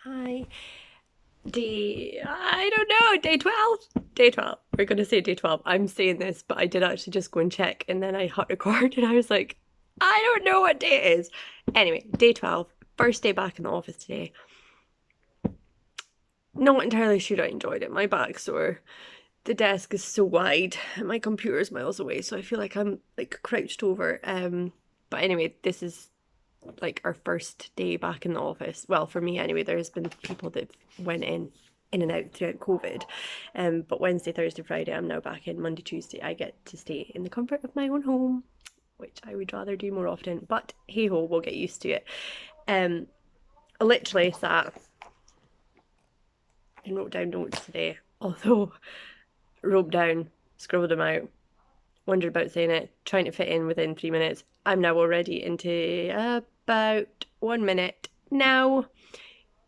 Hi. I don't know, day 12? Day 12. We're going to say day 12. I'm saying this, but I did actually just go and check and then I hit record and I was like, I don't know what day it is. Anyway, day 12. First day back in the office today. Not entirely sure I enjoyed it. My back's sore. The desk is so wide and my computer is miles away, so I feel like I'm like crouched over. But anyway, this is like our first day back in the office. Well, for me anyway, there's been people that went in and out throughout COVID. But Wednesday, Thursday, Friday, I'm now back in. Monday, Tuesday, I get to stay in the comfort of my own home, which I would rather do more often. But hey ho, we'll get used to it. I literally sat and wrote down notes today, although wrote down, scribbled them out, wondered about saying it, trying to fit in within 3 minutes. I'm now already into about 1 minute now.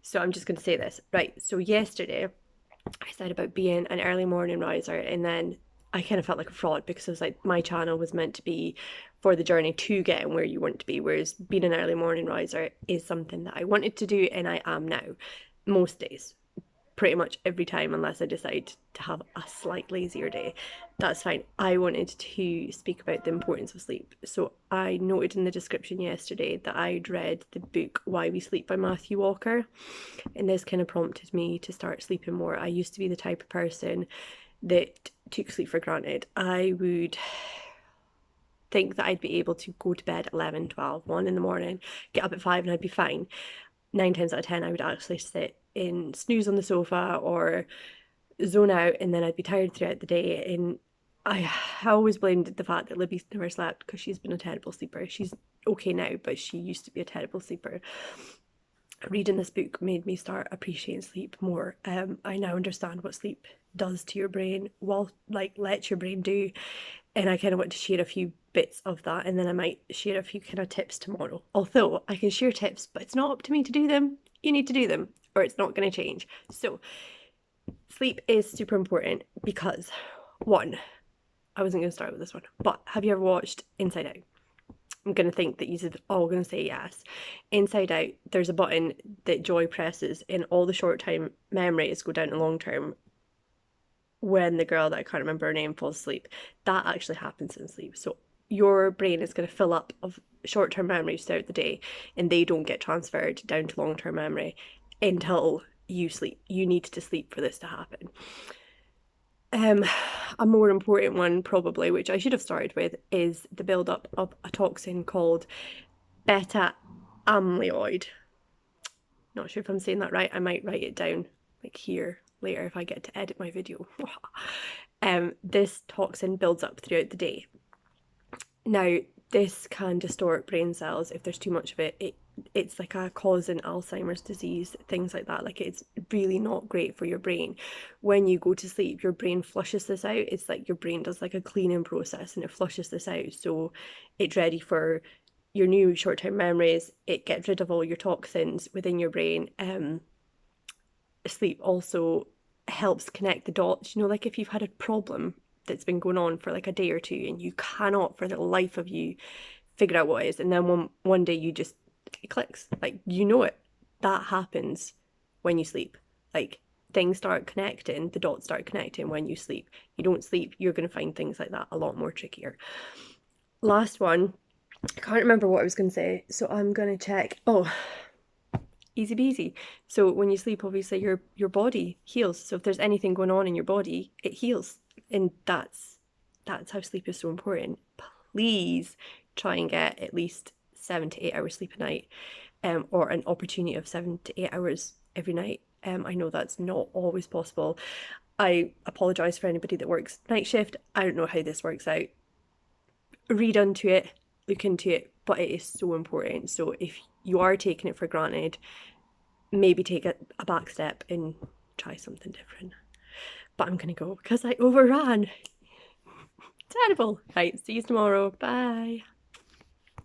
So I'm just going to say this. Right. So yesterday I said about being an early morning riser, and then I kind of felt like a fraud because I was like, my channel was meant to be for the journey to getting where you want to be, whereas being an early morning riser is something that I wanted to do and I am now most days, pretty much every time, unless I decide to have a slight lazier day. That's fine. I wanted to speak about the importance of sleep. So I noted in the description yesterday that I'd read the book Why We Sleep by Matthew Walker, and this kind of prompted me to start sleeping more. I used to be the type of person that took sleep for granted. I would think that I'd be able to go to bed at 11, 12, 1 in the morning, get up at 5 and I'd be fine. 9 times out of 10 I would actually sit in snooze on the sofa or zone out, and then I'd be tired throughout the day. And I always blamed the fact that Libby's never slept because she's been a terrible sleeper. She's okay now, but she used to be a terrible sleeper. Reading this book made me start appreciating sleep more. I now understand what sleep does to your brain, well, like let your brain do. And I kind of want to share a few bits of that, and then I might share a few kind of tips tomorrow. Although I can share tips, but it's not up to me to do them. You need to do them, or it's not going to change. So, sleep is super important because, one, I wasn't going to start with this one, but have you ever watched Inside Out? I'm going to think that you're all going to say yes. Inside Out, there's a button that Joy presses, and all the short time memories go down to long term when the girl that I can't remember her name falls asleep. That actually happens in sleep. So your brain is going to fill up of short-term memories throughout the day, and they don't get transferred down to long-term memory until you sleep. You need to sleep for this to happen. A more important one probably, which I should have started with, is the build-up of a toxin called beta-amyloid. Not sure if I'm saying that right. I might write it down like here later if I get to edit my video. This toxin builds up throughout the day. Now, this can distort brain cells if there's too much of it. It's like a cause in Alzheimer's disease, things like that. Like, it's really not great for your brain. When you go to sleep, your brain flushes this out. It's like your brain does like a cleaning process and it flushes this out. So it's ready for your new short-term memories. It gets rid of all your toxins within your brain. Sleep also helps connect the dots. You know, like if you've had a problem that's been going on for like a day or two and you cannot for the life of you figure out what it is, and then one day you just, it clicks, like, you know it. That happens when you sleep. Like, things start connecting, the dots start connecting when you sleep. You don't sleep, you're going to find things like that a lot more trickier. Last one, I can't remember what I was going to say, so I'm going to check. Oh, easy peasy. So when you sleep, obviously your body heals. So if there's anything going on in your body, it heals. And that's how sleep is so important. Please try and get at least 7 to 8 hours sleep a night, or an opportunity of 7 to 8 hours every night. I know that's not always possible. I apologise for anybody that works night shift. I don't know how this works out. Read into it, look into it, but it is so important. So if you are taking it for granted, maybe take a back step and try something different. But I'm gonna go because I overran. Terrible. Right, see you tomorrow. Bye.